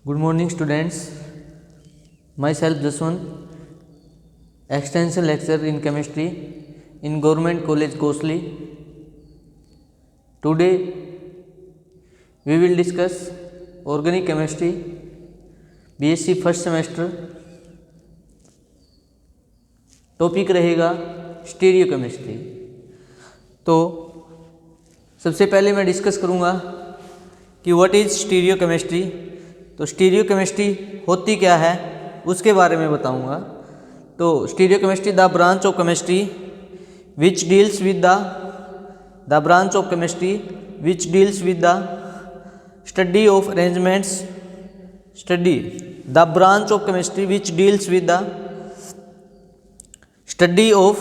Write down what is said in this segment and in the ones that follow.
Good morning, students. Myself Jaswant, extension lecturer in chemistry in Government College Kosli. Today we will discuss organic chemistry, BSc first semester. Topic रहेगा stereo chemistry. तो सबसे पहले मैं discuss करूँगा कि what is stereo chemistry. तो stereo chemistry होती क्या है उसके बारे में बताऊँगा। तो stereo chemistry the branch of chemistry which deals with the branch of chemistry which deals with the study of arrangements the branch of chemistry which deals with the study of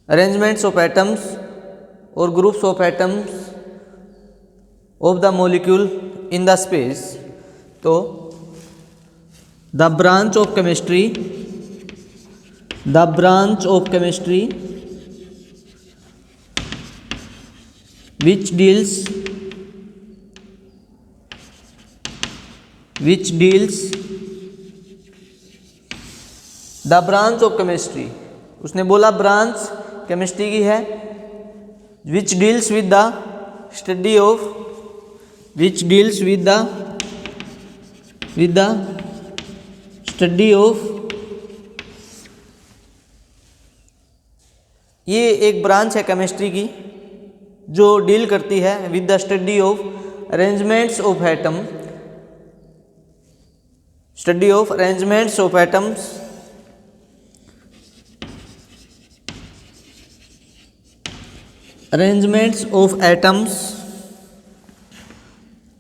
arrangements of atoms or groups of atoms of the molecule in the space. तो the branch of chemistry which deals the branch of chemistry, उसने बोला branch chemistry की है, which deals with the study of ये एक branch है chemistry की जो डील करती है with the study of arrangements of atom,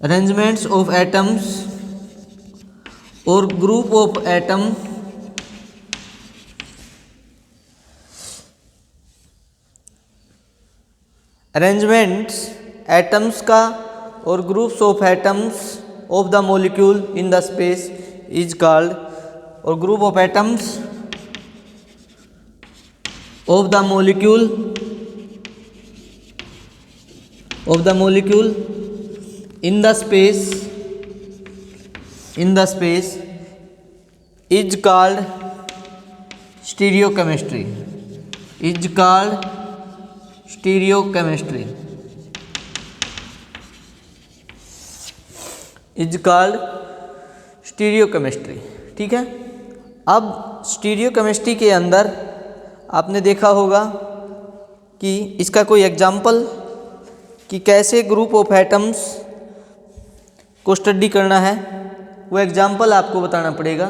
arrangements of atoms or group of atom arrangements atoms का और groups of atoms of the molecule in the space is called, और group of atoms of the molecule in the space is called stereochemistry. ठीक है। अब stereo chemistry के अंदर आपने देखा होगा कि इसका कोई एग्जाम्पल कि कैसे ग्रुप ऑफ एटम्स को स्टडी करना है, वो एग्जाम्पल आपको बताना पड़ेगा।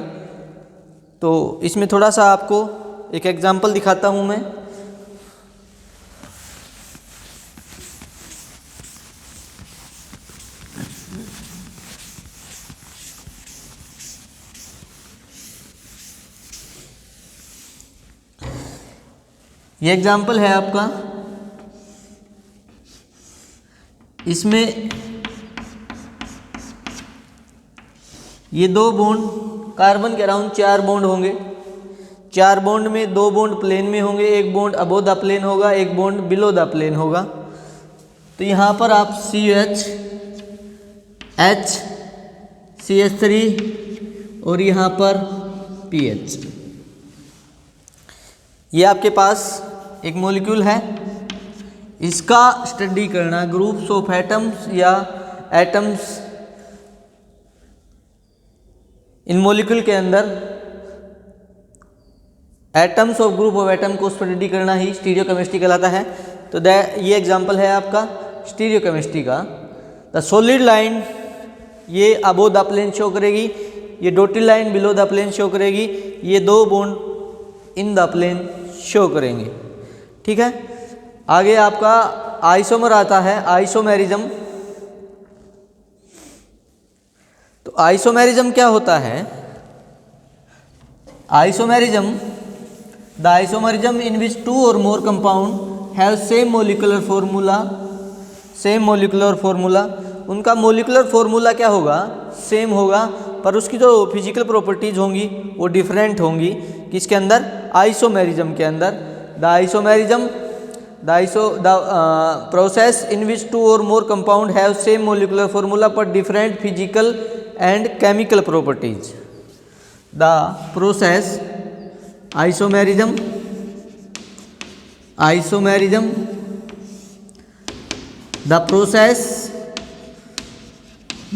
तो इसमें थोड़ा सा आपको एक एग्जाम्पल दिखाता हूँ मैं। ये एग्जाम्पल है आपका, इसमें ये दो बॉन्ड कार्बन के अराउंड 4 बॉन्ड होंगे। 4 बॉन्ड में 2 बॉन्ड प्लेन में होंगे, एक बॉन्ड अबोव द प्लेन होगा, एक बॉन्ड बिलो द प्लेन होगा। तो यहाँ पर आप CH3 और यहाँ पर PH, ये आपके पास एक मॉलिक्यूल है, इसका स्टडी करना ग्रुप्स ऑफ एटम्स या एटम्स इन मॉलिक्यूल के अंदर atoms of group of atom को स्टडी करना ही स्टीरियो केमिस्ट्री कहलाता है। तो ये एग्जांपल है आपका स्टीरियो केमिस्ट्री का। द सॉलिड लाइन ये अबोव द प्लेन शो करेगी, ये dotted line below the plane show करेगी, ये 2 bond in the plane show करेंगे। ठीक है। आगे आपका आइसोमर आता है, आइसोमेरिज्म। तो आइसोमेरिज्म क्या होता है? The isomerism in which 2 or more compound have same molecular formula। उनका मोलिकुलर फॉर्मूला क्या होगा? सेम होगा, पर उसकी जो फिजिकल प्रॉपर्टीज होंगी वो डिफरेंट होंगी। किसके अंदर? आइसोमेरिज्म के अंदर। The isomerism the process in which two or more compound have same molecular formula but different physical and chemical properties. The process isomerism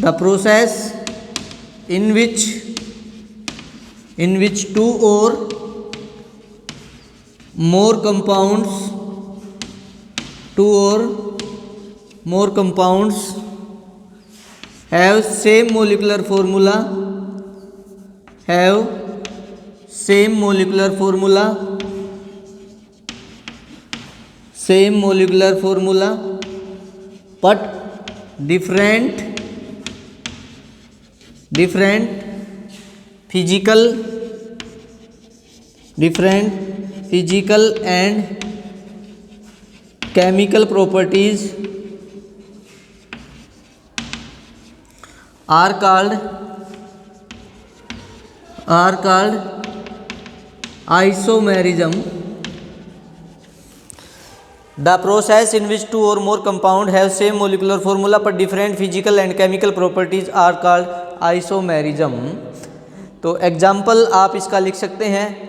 the process in which two or more compounds have same molecular formula but different physical and chemical properties are called isomerism. The process in which two or more compounds have same molecular formula but different physical and chemical properties are called isomerism. तो example आप इसका लिख सकते हैं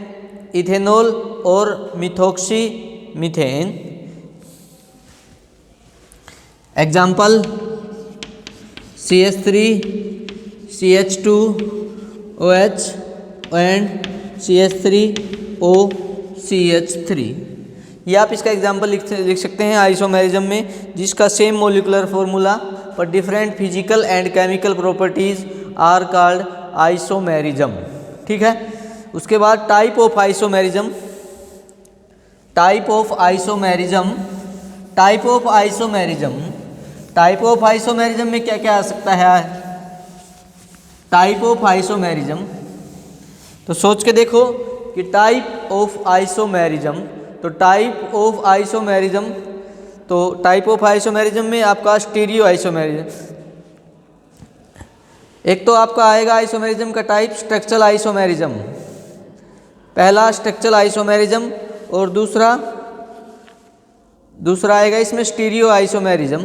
ethanol और methoxy methane. Example CH3 CH2OH and CH3O CH3. ये आप इसका एग्जाम्पल लिख सकते हैं आइसोमेरिज्म में, जिसका सेम मोलिकुलर फॉर्मूला पर different physical and chemical properties are called isomerism. ठीक है. उसके बाद टाइप ऑफ आइसोमेरिज्म में क्या क्या आ सकता है. टाइप ऑफ आइसोमेरिज्म तो सोच के देखो कि टाइप ऑफ आइसोमेरिज्म में आपका स्टीरियो आइसोमेरिज्म. एक तो आपका आएगा आइसोमेरिज्म का टाइप स्ट्रक्चरल आइसोमेरिज्म. पहला स्ट्रक्चरल आइसोमेरिज्म और दूसरा आएगा इसमें स्टीरियो आइसोमेरिज्म.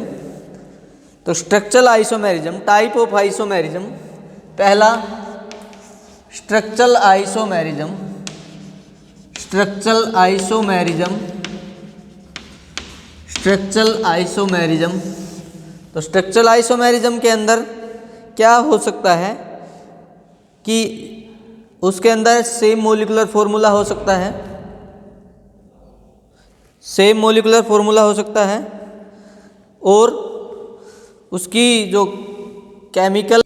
तो structural isomerism type of isomerism, पहला स्ट्रक्चरल आइसोमेरिज्म. तो स्ट्रक्चरल आइसोमेरिज्म के अंदर क्या हो सकता है कि उसके अंदर सेम मोलिकुलर फॉर्मूला हो सकता है, और उसकी जो केमिकल.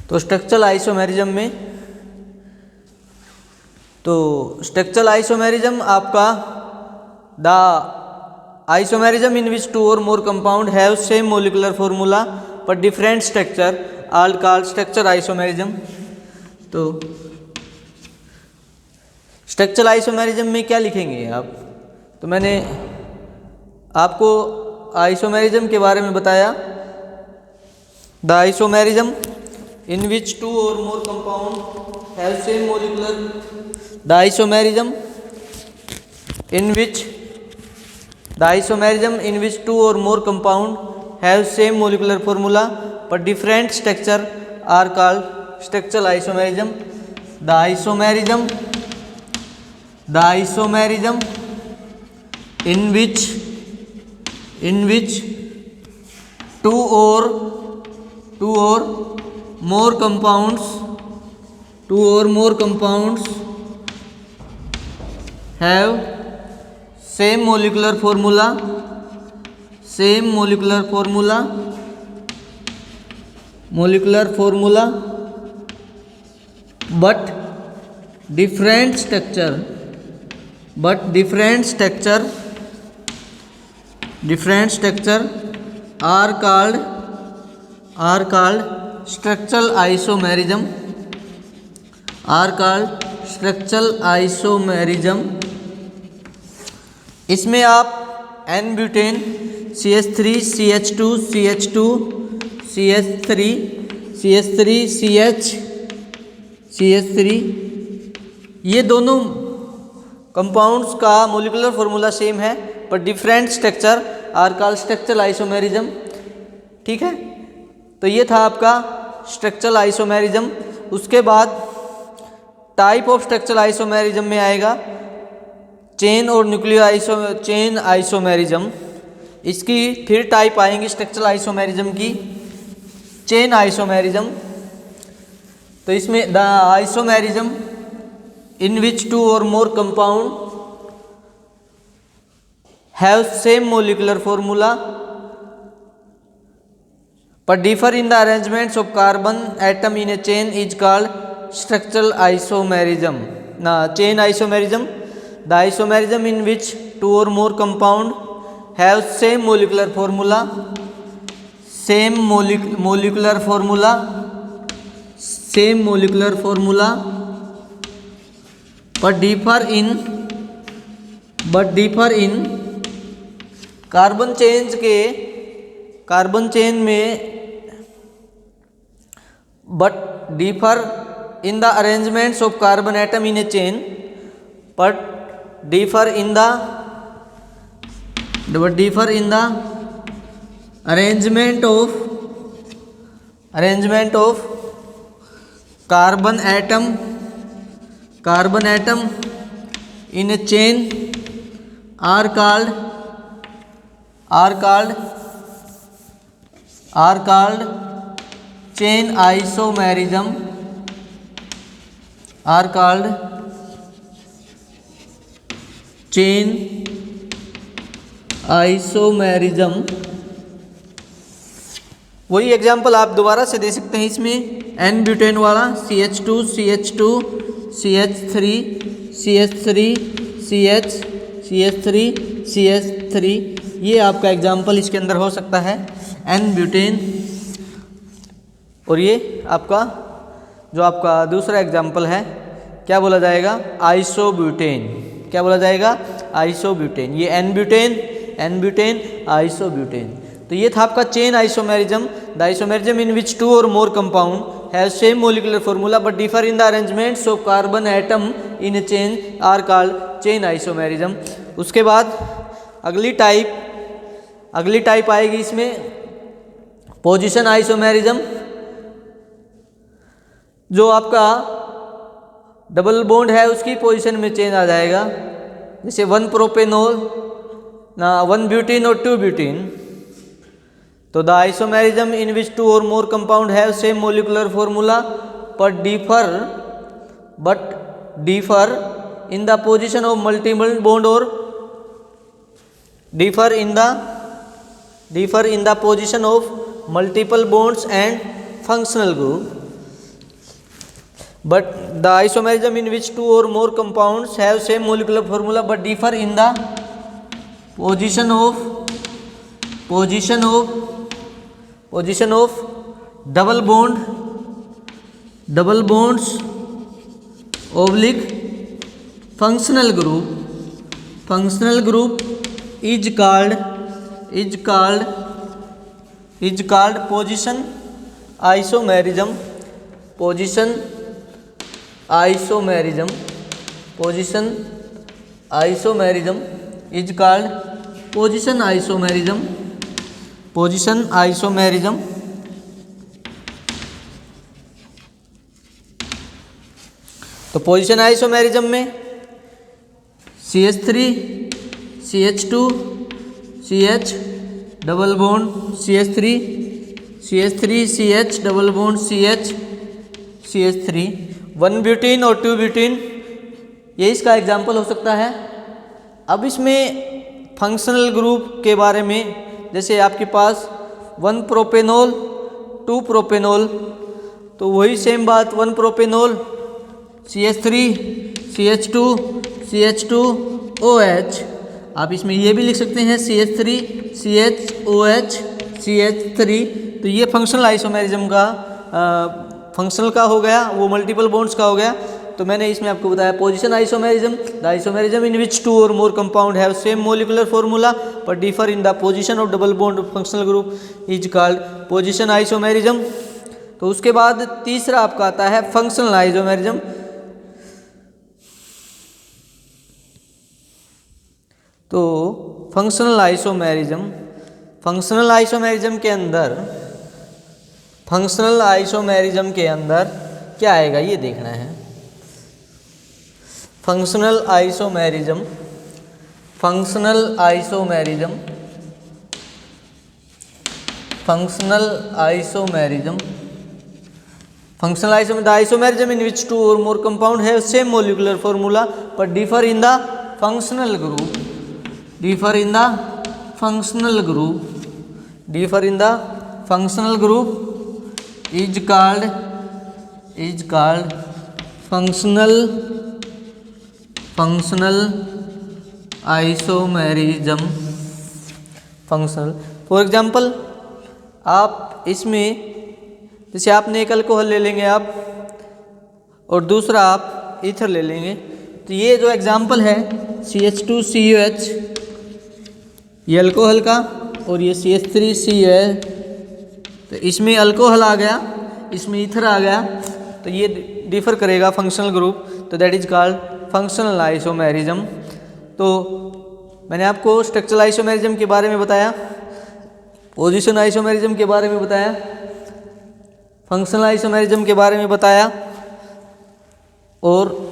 तो स्ट्रक्चरल आइसोमेरिज्म आपका the isomerism in which two or more compound have same molecular formula पर different structure are called structural isomerism. तो स्ट्रक्चरल आइसोमेरिज्म में क्या लिखेंगे आप. तो मैंने आपको आइसोमेरिज्म के बारे में बताया. The isomerism in which two or more compound have same molecular the isomerism in which two or more compound have same molecular formula but different structure are called structural isomerism. The isomerism in which two or more compounds have same molecular formula but different structure are called structural isomerism. इसमें आप N butane CH3 CH2 CH2 CH3 CH3 ये दोनों compounds का molecular formula same है पर different structure are called structural isomerism. ठीक है, तो ये था आपका स्ट्रक्चरल आइसोमेरिज्म। उसके बाद टाइप ऑफ स्ट्रक्चरल आइसोमेरिज्म में आएगा चेन और न्यूक्लियो चेन आइसोमेरिज्म। इसकी फिर टाइप आएंगी स्ट्रक्चरल आइसोमेरिज्म की, चेन आइसोमेरिज्म। तो इसमें the isomerism in which two or more compound have same molecular formula but differ in the arrangements of carbon atom in a chain is called structural isomerism. Now, chain isomerism, the isomerism in which two or more compound have same molecular formula, same molecular formula, same molecular formula, but differ in carbon chain में but differ in the arrangements of carbon atom in a chain, but differ in the arrangement of carbon atom in a chain are called chain isomerism, are called chain isomerism। वही example आप दोबारा से दे सकते हैं इसमें, N butane वाला CH2 CH2 CH3 CH3 CH CH3 CH3, ये आपका एग्जाम्पल इसके अंदर हो सकता है, एन ब्यूटेन। और ये आपका जो आपका दूसरा एग्जाम्पल है क्या बोला जाएगा, आइसोब्यूटेन। क्या बोला जाएगा, आइसोब्यूटेन। ये एन ब्यूटेन आइसोब्यूटेन। तो ये था आपका chain isomerism, the isomerism in which two or more compound have same molecular formula but differ in the arrangements of carbon atom in a chain are called chain isomerism. उसके बाद अगली type आएगी इसमें position isomerism. जो आपका double bond है उसकी position में चेंज आ जाएगा, जैसे 1 प्रोपेनॉल ना 1 ब्यूटीन और 2 ब्यूटीन। तो the isomerism in which two or more compound have same molecular formula but differ in the position of multiple bond or differ in the position of multiple bonds and functional group, but the isomerism in which two or more compounds have same molecular formula but differ in the position of double bonds oblique functional group is called position isomerism is called position isomerism। तो position isomerism में CH3 CH2 CH double bond CH3 CH double bond CH3 1 butene और 2 butene, ये इसका example हो सकता है। अब इसमें फंक्शनल ग्रुप के बारे में, जैसे आपके पास 1 प्रोपेनॉल 2 प्रोपेनॉल, तो वही सेम बात 1 प्रोपेनॉल CH3 CH2 OH। आप इसमें ये भी लिख सकते हैं CH3 CHOH CH3। तो ये फंक्शनल आइसोमेरिज्म का फंक्शनल का हो गया, वो मल्टीपल बॉन्ड्स का हो गया। तो मैंने इसमें आपको बताया position isomerism, the isomerism in which two or more compound have same molecular formula but differ in the position of double bond functional group is called position isomerism. तो उसके बाद तीसरा आपका आता है फंक्शनल आइसोमेरिज्म। तो फंक्शनल आइसोमेरिज्म, फंक्शनल आइसोमेरिज्म के अंदर क्या आएगा ये देखना है। Functional isomerism, functional isomerism, functional isomerism, functional isomerism, the isomerism in which two or more compound have same molecular formula but differ in the functional group, differ in the functional group, differ in the functional group is called functional isomerism, functional। For example आप इसमें जैसे आपने एक alcohol ले लेंगे आप और दूसरा आप ईथर ले लेंगे, तो ये जो एग्जाम्पल है CH2COH ये अल्कोहल का और ये CH3C है, तो इसमें अल्कोहल आ गया, इसमें ईथर आ गया, तो ये डिफर करेगा फंक्शनल ग्रुप, तो that is called functional isomerism. तो मैंने आपको स्ट्रक्चरल आइसोमेरिज्म के बारे में बताया, पोजीशन आइसोमेरिज्म के बारे में बताया, फंक्शनल आइसोमेरिज्म के बारे में बताया और